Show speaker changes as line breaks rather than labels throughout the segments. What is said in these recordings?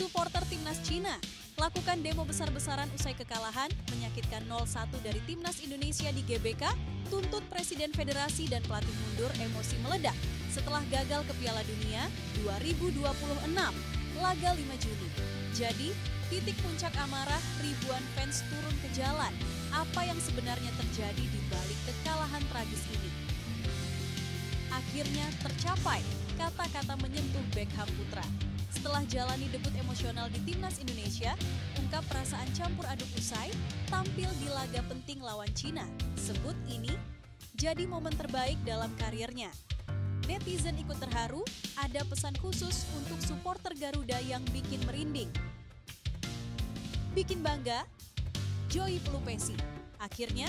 Supporter timnas Cina lakukan demo besar-besaran usai kekalahan, menyakitkan 0-1 dari timnas Indonesia di GBK, tuntut Presiden Federasi dan pelatih mundur, emosi meledak setelah gagal ke Piala Dunia 2026, laga 5 Juni. Jadi, titik puncak amarah, ribuan fans turun ke jalan. Apa yang sebenarnya terjadi di balik kekalahan tragis ini? Akhirnya tercapai, kata-kata menyentuh Beckham Putra. Setelah jalani debut emosional di timnas Indonesia, ungkap perasaan campur aduk usai, tampil di laga penting lawan Cina. Sebut ini jadi momen terbaik dalam karirnya. Netizen ikut terharu, ada pesan khusus untuk supporter Garuda yang bikin merinding. Bikin bangga, Joy Pelupesi. Akhirnya,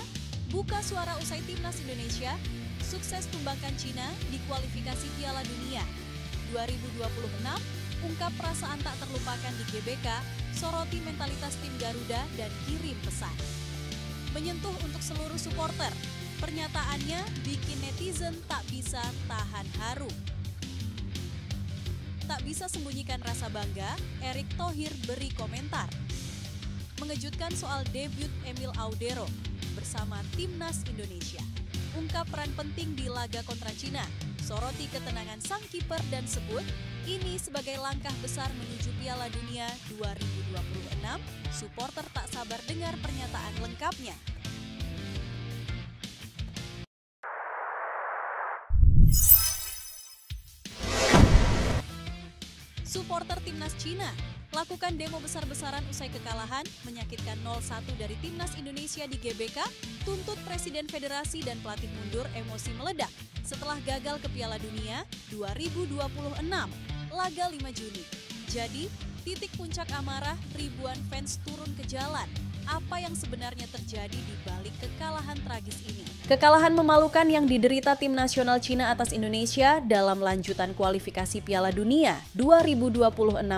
buka suara usai timnas Indonesia, sukses tumbangkan Cina di kualifikasi Piala Dunia 2026, ungkap perasaan tak terlupakan di GBK, soroti mentalitas tim Garuda dan kirim pesan. Menyentuh untuk seluruh supporter, pernyataannya bikin netizen tak bisa tahan haru. Tak bisa sembunyikan rasa bangga, Erick Thohir beri komentar. Mengejutkan soal debut Emil Audero bersama timnas Indonesia. Ungkap peran penting di laga kontra Cina, soroti ketenangan sang kiper dan sebut ini sebagai langkah besar menuju Piala Dunia 2026. Supporter tak sabar dengar pernyataan lengkapnya. Supporter timnas Cina lakukan demo besar-besaran usai kekalahan, menyakitkan 0-1 dari timnas Indonesia di GBK, tuntut Presiden Federasi dan pelatih mundur, emosi meledak setelah gagal ke Piala Dunia 2026, laga 5 Juni. Jadi, titik puncak amarah, ribuan fans turun ke jalan. Apa yang sebenarnya terjadi di balik kekalahan tragis ini? Kekalahan memalukan yang diderita tim nasional Cina atas Indonesia dalam lanjutan kualifikasi Piala Dunia 2026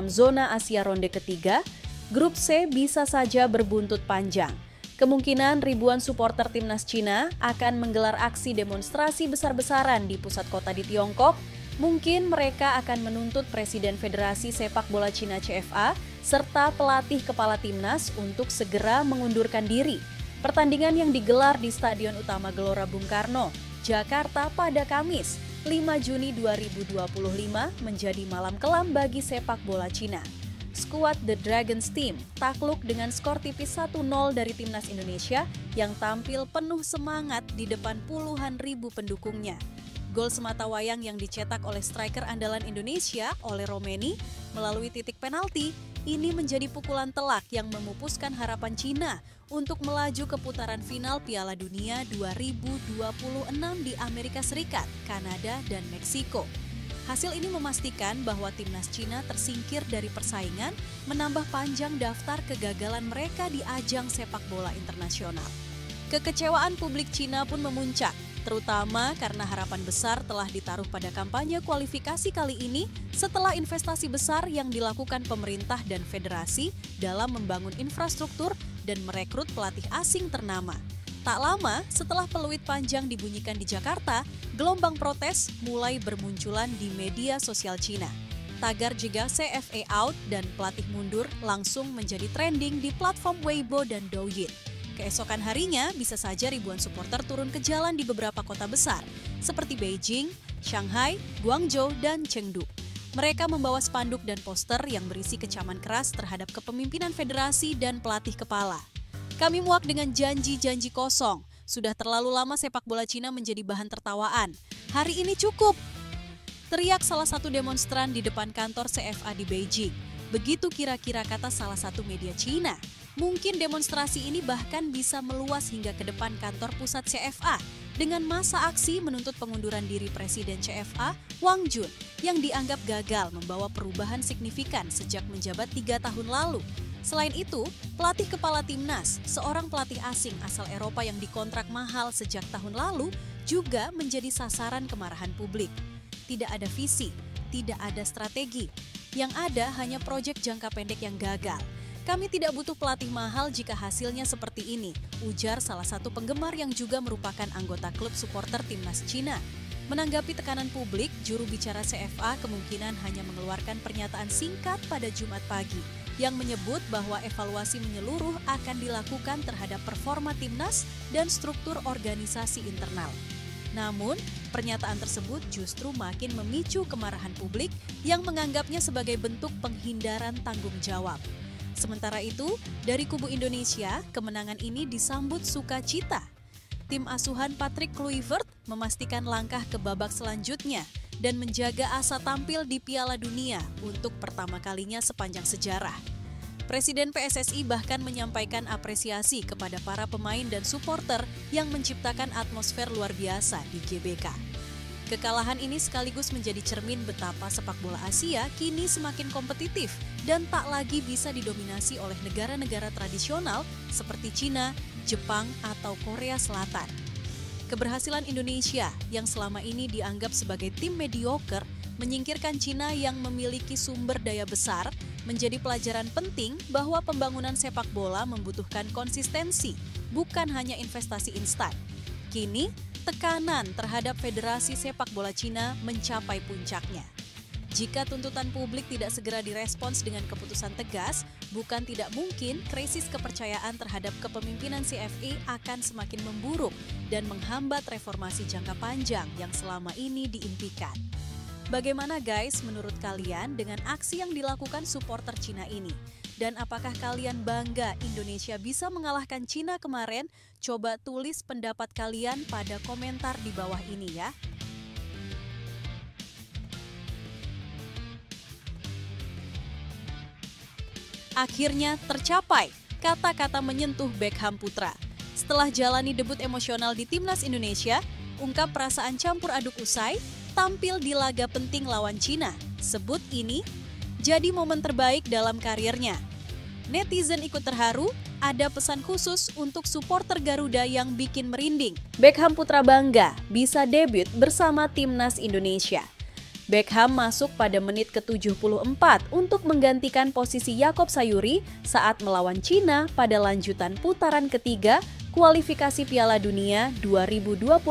zona Asia ronde ketiga, grup C bisa saja berbuntut panjang. Kemungkinan ribuan supporter timnas Cina akan menggelar aksi demonstrasi besar-besaran di pusat kota di Tiongkok. Mungkin mereka akan menuntut Presiden Federasi Sepak Bola Cina CFA serta pelatih kepala timnas untuk segera mengundurkan diri. Pertandingan yang digelar di Stadion Utama Gelora Bung Karno, Jakarta pada Kamis, 5 Juni 2025 menjadi malam kelam bagi sepak bola Cina. Skuad The Dragons Team takluk dengan skor tipis 1-0 dari timnas Indonesia yang tampil penuh semangat di depan puluhan ribu pendukungnya. Gol sematawayang yang dicetak oleh striker andalan Indonesia, Ole Romeni, melalui titik penalti, ini menjadi pukulan telak yang memupuskan harapan Cina untuk melaju ke putaran final Piala Dunia 2026 di Amerika Serikat, Kanada, dan Meksiko. Hasil ini memastikan bahwa timnas Cina tersingkir dari persaingan, menambah panjang daftar kegagalan mereka di ajang sepak bola internasional. Kekecewaan publik Cina pun memuncak, terutama karena harapan besar telah ditaruh pada kampanye kualifikasi kali ini setelah investasi besar yang dilakukan pemerintah dan federasi dalam membangun infrastruktur dan merekrut pelatih asing ternama. Tak lama setelah peluit panjang dibunyikan di Jakarta, gelombang protes mulai bermunculan di media sosial Cina. Tagar juga CFA out dan pelatih mundur langsung menjadi trending di platform Weibo dan Douyin. Keesokan harinya, bisa saja ribuan supporter turun ke jalan di beberapa kota besar, seperti Beijing, Shanghai, Guangzhou, dan Chengdu. Mereka membawa spanduk dan poster yang berisi kecaman keras terhadap kepemimpinan federasi dan pelatih kepala. Kami muak dengan janji-janji kosong. Sudah terlalu lama sepak bola Cina menjadi bahan tertawaan. Hari ini cukup, teriak salah satu demonstran di depan kantor CFA di Beijing. Begitu kira-kira kata salah satu media Cina. Mungkin demonstrasi ini bahkan bisa meluas hingga ke depan kantor pusat CFA dengan masa aksi menuntut pengunduran diri Presiden CFA, Wang Jun, yang dianggap gagal membawa perubahan signifikan sejak menjabat 3 tahun lalu. Selain itu, pelatih kepala timnas, seorang pelatih asing asal Eropa yang dikontrak mahal sejak tahun lalu, juga menjadi sasaran kemarahan publik. Tidak ada visi, tidak ada strategi. Yang ada hanya proyek jangka pendek yang gagal. Kami tidak butuh pelatih mahal jika hasilnya seperti ini, ujar salah satu penggemar yang juga merupakan anggota klub supporter timnas Cina. Menanggapi tekanan publik, juru bicara CFA kemungkinan hanya mengeluarkan pernyataan singkat pada Jumat pagi yang menyebut bahwa evaluasi menyeluruh akan dilakukan terhadap performa timnas dan struktur organisasi internal. Namun, pernyataan tersebut justru makin memicu kemarahan publik yang menganggapnya sebagai bentuk penghindaran tanggung jawab. Sementara itu, dari kubu Indonesia, kemenangan ini disambut sukacita. Tim asuhan Patrick Kluivert memastikan langkah ke babak selanjutnya dan menjaga asa tampil di Piala Dunia untuk pertama kalinya sepanjang sejarah. Presiden PSSI bahkan menyampaikan apresiasi kepada para pemain dan supporter yang menciptakan atmosfer luar biasa di GBK. Kekalahan ini sekaligus menjadi cermin betapa sepak bola Asia kini semakin kompetitif dan tak lagi bisa didominasi oleh negara-negara tradisional seperti Cina, Jepang, atau Korea Selatan. Keberhasilan Indonesia yang selama ini dianggap sebagai tim mediocre menyingkirkan Cina yang memiliki sumber daya besar menjadi pelajaran penting bahwa pembangunan sepak bola membutuhkan konsistensi, bukan hanya investasi instan. Kini, tekanan terhadap Federasi Sepak Bola Cina mencapai puncaknya. Jika tuntutan publik tidak segera direspons dengan keputusan tegas, bukan tidak mungkin krisis kepercayaan terhadap kepemimpinan CFA akan semakin memburuk dan menghambat reformasi jangka panjang yang selama ini diimpikan. Bagaimana guys menurut kalian dengan aksi yang dilakukan supporter Cina ini? Dan apakah kalian bangga Indonesia bisa mengalahkan Cina kemarin? Coba tulis pendapat kalian pada komentar di bawah ini ya. Akhirnya tercapai, kata-kata menyentuh Beckham Putra. Setelah jalani debut emosional di Timnas Indonesia, ungkap perasaan campur aduk usai, tampil di laga penting lawan Cina. Sebut ini jadi momen terbaik dalam karirnya. Netizen ikut terharu, ada pesan khusus untuk supporter Garuda yang bikin merinding. Beckham Putra bangga bisa debut bersama Timnas Indonesia. Beckham masuk pada menit ke-74 untuk menggantikan posisi Yakob Sayuri saat melawan Cina pada lanjutan putaran ketiga kualifikasi Piala Dunia 2026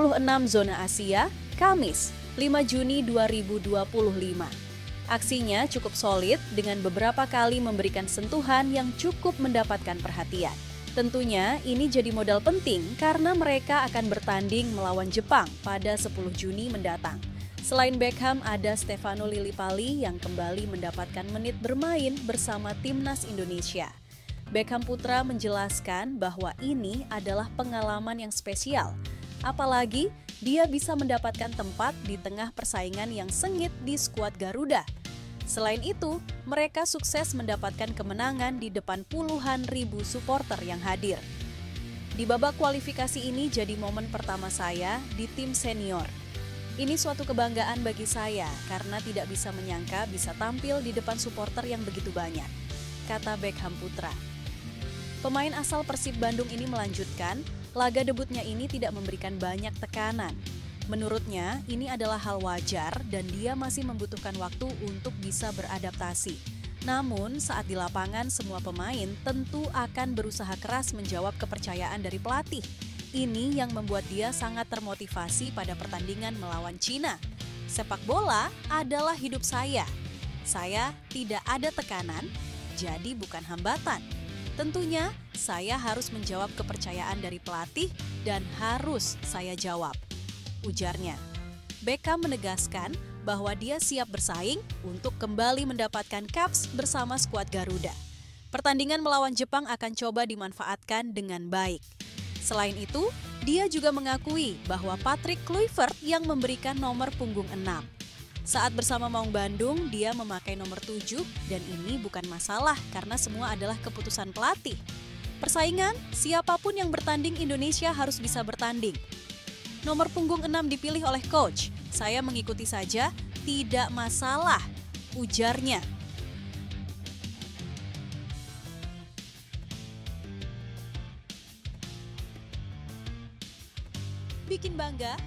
zona Asia, Kamis, 5 Juni 2025. Aksinya cukup solid dengan beberapa kali memberikan sentuhan yang cukup mendapatkan perhatian. Tentunya ini jadi modal penting karena mereka akan bertanding melawan Jepang pada 10 Juni mendatang. Selain Beckham, ada Stefano Lillipali yang kembali mendapatkan menit bermain bersama Timnas Indonesia. Beckham Putra menjelaskan bahwa ini adalah pengalaman yang spesial. Apalagi dia bisa mendapatkan tempat di tengah persaingan yang sengit di skuad Garuda. Selain itu, mereka sukses mendapatkan kemenangan di depan puluhan ribu supporter yang hadir. Di babak kualifikasi ini jadi momen pertama saya di tim senior. Ini suatu kebanggaan bagi saya karena tidak bisa menyangka bisa tampil di depan supporter yang begitu banyak, kata Beckham Putra. Pemain asal Persib Bandung ini melanjutkan, laga debutnya ini tidak memberikan banyak tekanan. Menurutnya, ini adalah hal wajar dan dia masih membutuhkan waktu untuk bisa beradaptasi. Namun, saat di lapangan semua pemain tentu akan berusaha keras menjawab kepercayaan dari pelatih. Ini yang membuat dia sangat termotivasi pada pertandingan melawan Cina. Sepak bola adalah hidup saya. Saya tidak ada tekanan, jadi bukan hambatan. Tentunya saya harus menjawab kepercayaan dari pelatih dan harus saya jawab, ujarnya. Beckham menegaskan bahwa dia siap bersaing untuk kembali mendapatkan caps bersama skuad Garuda. Pertandingan melawan Jepang akan coba dimanfaatkan dengan baik. Selain itu, dia juga mengakui bahwa Patrick Kluivert yang memberikan nomor punggung 6. Saat bersama Maung Bandung, dia memakai nomor 7 dan ini bukan masalah karena semua adalah keputusan pelatih. Persaingan, siapapun yang bertanding Indonesia harus bisa bertanding. Nomor punggung 6 dipilih oleh coach. Saya mengikuti saja, tidak masalah, ujarnya. Bikin bangga,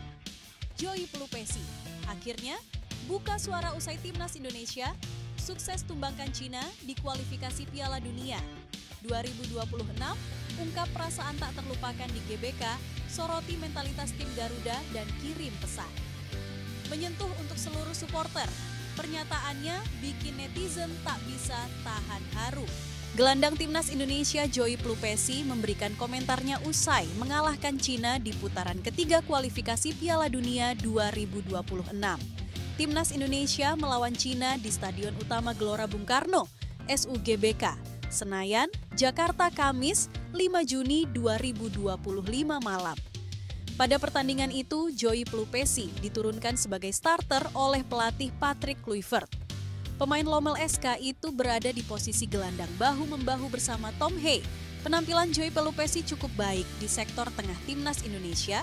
Joy Pelupesi. Akhirnya, buka suara usai Timnas Indonesia, sukses tumbangkan Cina di kualifikasi Piala Dunia 2026, ungkap perasaan tak terlupakan di GBK, soroti mentalitas tim Garuda dan kirim pesan. menyentuh untuk seluruh supporter. Pernyataannya bikin netizen tak bisa tahan haru. Gelandang timnas Indonesia Joy Plupesi memberikan komentarnya usai mengalahkan Cina di putaran ketiga kualifikasi Piala Dunia 2026. Timnas Indonesia melawan Cina di Stadion Utama Gelora Bung Karno, SUGBK, Senayan, Jakarta, Kamis 5 Juni 2025 malam. Pada pertandingan itu, Joy Plupesi diturunkan sebagai starter oleh pelatih Patrick Kluivert. Pemain Lommel SK itu berada di posisi gelandang bahu-membahu bersama Tom Hey. Penampilan Joy Plupesi cukup baik di sektor tengah timnas Indonesia